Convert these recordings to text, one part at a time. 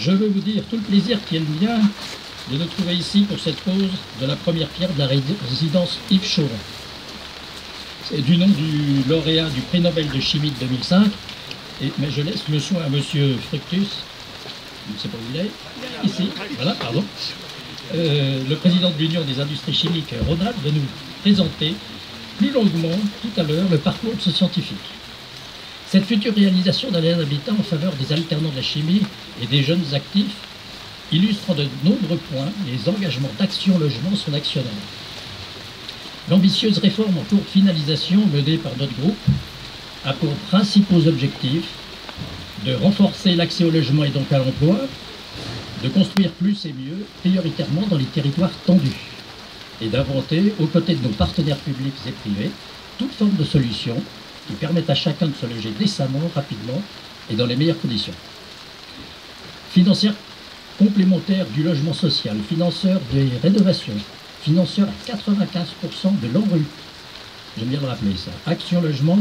Je veux vous dire tout le plaisir qui est le mien de nous trouver ici pour cette pose de la première pierre de la résidence Yves Choron. C'est du nom du lauréat du prix Nobel de chimie de 2005, mais je laisse le soin à monsieur Fructus, je ne sais pas où il est, ici, voilà, pardon, le président de l'Union des industries chimiques, Ronald, de nous présenter plus longuement tout à l'heure le parcours de ce scientifique. Cette future réalisation d'un lien d'habitat en faveur des alternants de la chimie et des jeunes actifs illustre en de nombreux points les engagements d'Action Logement, son actionnaire. L'ambitieuse réforme en cours de finalisation menée par notre groupe a pour principaux objectifs de renforcer l'accès au logement et donc à l'emploi, de construire plus et mieux, prioritairement dans les territoires tendus, et d'inventer, aux côtés de nos partenaires publics et privés, toute forme de solution qui permettent à chacun de se loger décemment, rapidement et dans les meilleures conditions. Financière complémentaire du logement social, financeur des rénovations, financeur à 95% de l'ANRU. J'aime bien le rappeler ça. Action Logement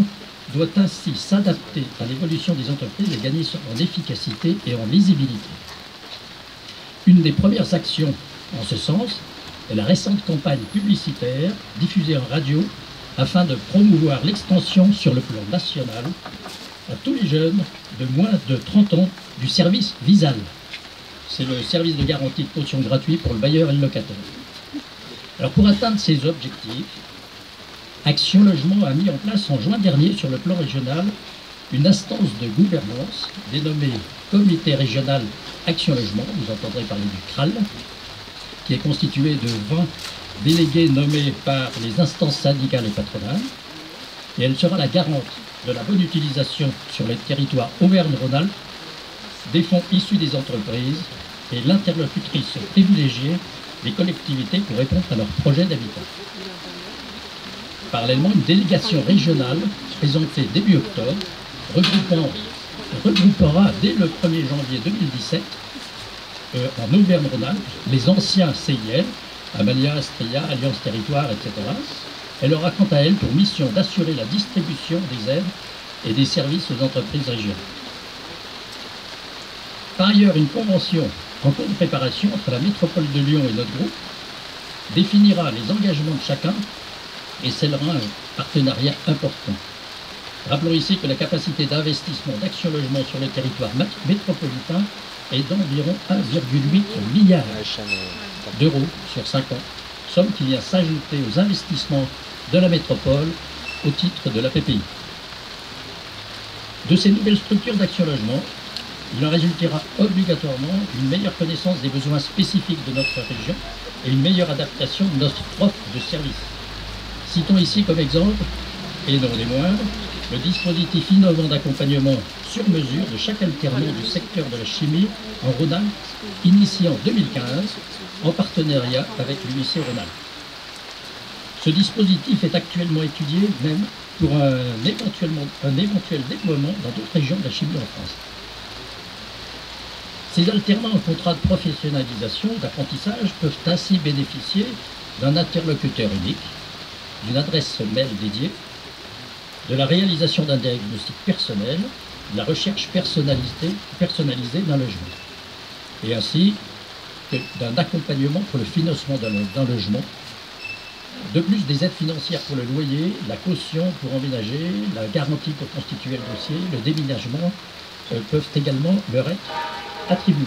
doit ainsi s'adapter à l'évolution des entreprises et gagner en efficacité et en lisibilité. Une des premières actions en ce sens est la récente campagne publicitaire diffusée en radio afin de promouvoir l'extension sur le plan national à tous les jeunes de moins de 30 ans du service Visal. C'est le service de garantie de caution gratuit pour le bailleur et le locataire. Alors pour atteindre ces objectifs, Action Logement a mis en place en juin dernier sur le plan régional une instance de gouvernance dénommée Comité régional Action Logement, vous entendrez parler du CRAL, qui est constitué de 20 délégués nommés par les instances syndicales et patronales, et elle sera la garante de la bonne utilisation sur le territoire Auvergne-Rhône-Alpes des fonds issus des entreprises et l'interlocutrice privilégiée des collectivités pour répondre à leurs projets d'habitat. Parallèlement, une délégation régionale présentée début octobre regroupera dès le 1er janvier 2017 en Auvergne-Rhône-Alpes les anciens CIL, Amalia, Astria, Alliance Territoire, etc. Elle aura quant à elle pour mission d'assurer la distribution des aides et des services aux entreprises régionales. Par ailleurs, une convention en cours de préparation entre la métropole de Lyon et notre groupe définira les engagements de chacun et scellera un partenariat important. Rappelons ici que la capacité d'investissement d'Action Logement sur le territoire métropolitain est d'environ 1,8 milliard d'euros sur 5 ans, somme qui vient s'ajouter aux investissements de la métropole au titre de la PPI. De ces nouvelles structures d'Action Logement, il en résultera obligatoirement une meilleure connaissance des besoins spécifiques de notre région et une meilleure adaptation de notre offre de services. Citons ici comme exemple, et non des moindres, le dispositif innovant d'accompagnement sur mesure de chaque alternant du secteur de la chimie en Rhône-Alpes, initié en 2015 en partenariat avec l'UIC Rhône-Alpes. Ce dispositif est actuellement étudié même pour un éventuel déploiement dans d'autres régions de la chimie en France. Ces alternants en contrat de professionnalisation, d'apprentissage, peuvent ainsi bénéficier d'un interlocuteur unique, d'une adresse mail dédiée, de la réalisation d'un diagnostic personnel, de la recherche personnalisée d'un logement, et ainsi d'un accompagnement pour le financement d'un logement. De plus, des aides financières pour le loyer, la caution pour emménager, la garantie pour constituer le dossier, le déménagement peuvent également leur être attribués.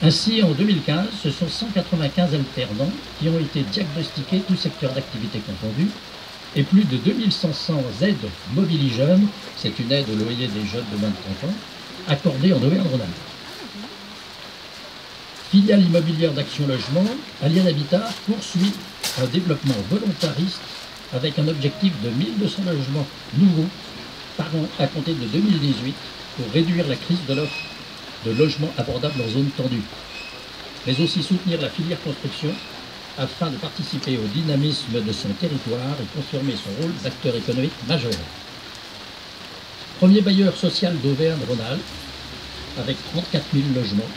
Ainsi, en 2015, ce sont 195 alternants qui ont été diagnostiqués, tous secteurs d'activité confondus, et plus de 2500 aides Mobili Jeunes, c'est une aide au loyer des jeunes de moins de 30 ans, accordées en Auvergne-Rhône-Alpes. Filiale immobilière d'Action Logement, Alien Habitat poursuit un développement volontariste avec un objectif de 1200 logements nouveaux par an à compter de 2018 pour réduire la crise de l'offre de logements abordables en zone tendue, mais aussi soutenir la filière construction afin de participer au dynamisme de son territoire et confirmer son rôle d'acteur économique majeur. Premier bailleur social d'Auvergne-Rhône-Alpes, avec 34 000 logements,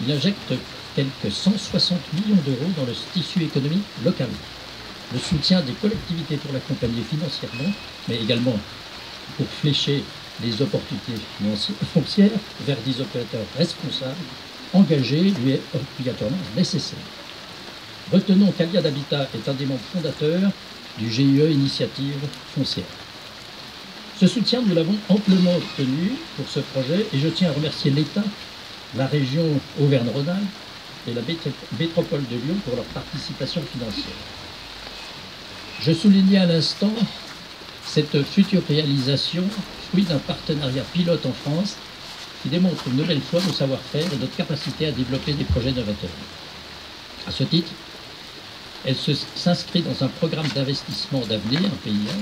il injecte quelques 160 millions d'euros dans le tissu économique local. Le soutien des collectivités pour l'accompagner financièrement, mais également pour flécher les opportunités foncières vers des opérateurs responsables, engagés, lui est obligatoirement nécessaire. Retenons qu'Aliade Habitat est un des membres fondateurs du GIE Initiative Foncière. Ce soutien, nous l'avons amplement obtenu pour ce projet et je tiens à remercier l'État, la région Auvergne-Rhône-Alpes et la métropole de Lyon pour leur participation financière. Je soulignais à l'instant cette future réalisation, fruit d'un partenariat pilote en France qui démontre une nouvelle fois nos savoir-faire et notre capacité à développer des projets novateurs. À ce titre, elle s'inscrit dans un programme d'investissement d'avenir, un PIA,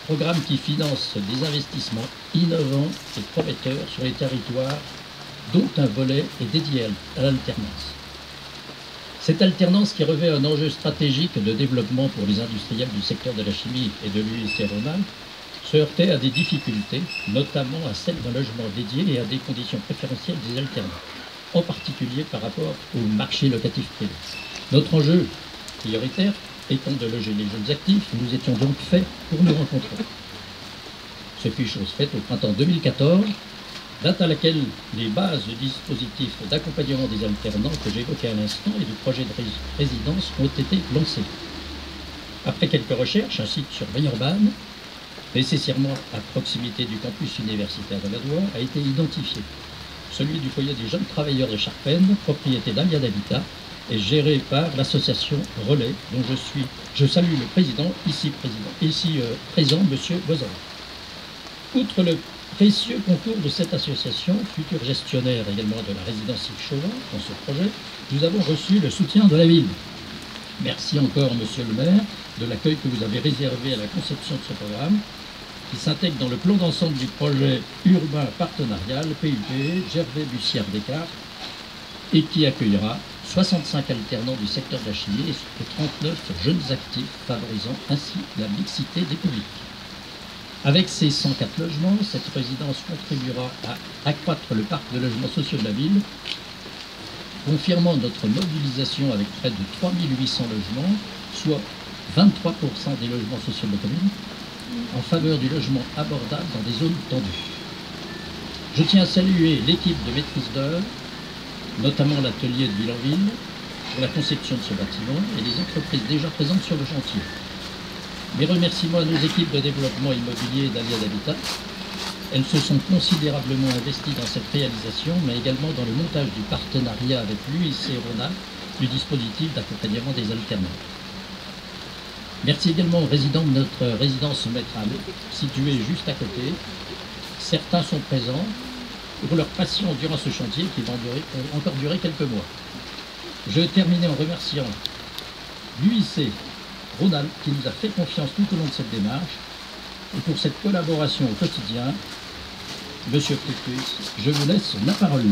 programme qui finance des investissements innovants et prometteurs sur les territoires dont un volet est dédié à l'alternance. Cette alternance qui revêt un enjeu stratégique de développement pour les industriels du secteur de la chimie et de l'UIC Rhône-Alpes se heurtait à des difficultés, notamment à celle d'un logement dédié et à des conditions préférentielles des alternants, en particulier par rapport au marché locatif privé. Notre enjeu prioritaire étant de loger les jeunes actifs, nous étions donc faits pour nous rencontrer. Ce fut chose faite au printemps 2014, date à laquelle les bases du dispositif d'accompagnement des alternants que j'évoquais à l'instant et du projet de résidence ont été lancés. Après quelques recherches, un site sur Villeurbanne, nécessairement à proximité du campus universitaire de Ladois, a été identifié. Celui du foyer des jeunes travailleurs de Charpennes, propriété d'Aliade Habitat, est géré par l'association Relais, dont je salue le président, ici présent, M. Bozan. Outre le précieux concours de cette association, futur gestionnaire également de la résidence Yves Chauvin dans ce projet, nous avons reçu le soutien de la ville. Merci encore, Monsieur le maire, de l'accueil que vous avez réservé à la conception de ce programme, qui s'intègre dans le plan d'ensemble du projet urbain partenarial PUP Gervais-Bussière Descartes et qui accueillera 65 alternants du secteur de la chimie et 39 jeunes actifs, favorisant ainsi la mixité des publics. Avec ces 104 logements, cette résidence contribuera à accroître le parc de logements sociaux de la ville, confirmant notre mobilisation avec près de 3800 logements, soit 23% des logements sociaux de la commune, en faveur du logement abordable dans des zones tendues. Je tiens à saluer l'équipe de maîtrise d'œuvre, notamment l'atelier de Villenville, pour la conception de ce bâtiment et les entreprises déjà présentes sur le chantier. Mes remerciements à nos équipes de développement immobilier d'Aliade Habitat. Elles se sont considérablement investies dans cette réalisation, mais également dans le montage du partenariat avec l'UIC Rhône-Alpes du dispositif d'accompagnement des alternants. Merci également aux résidents de notre résidence Maître Allais, située juste à côté. Certains sont présents pour leur passion durant ce chantier qui va encore durer quelques mois. Je termine en remerciant l'UIC Rhône-Alpes qui nous a fait confiance tout au long de cette démarche et pour cette collaboration au quotidien. Monsieur Prétus, je vous laisse la parole.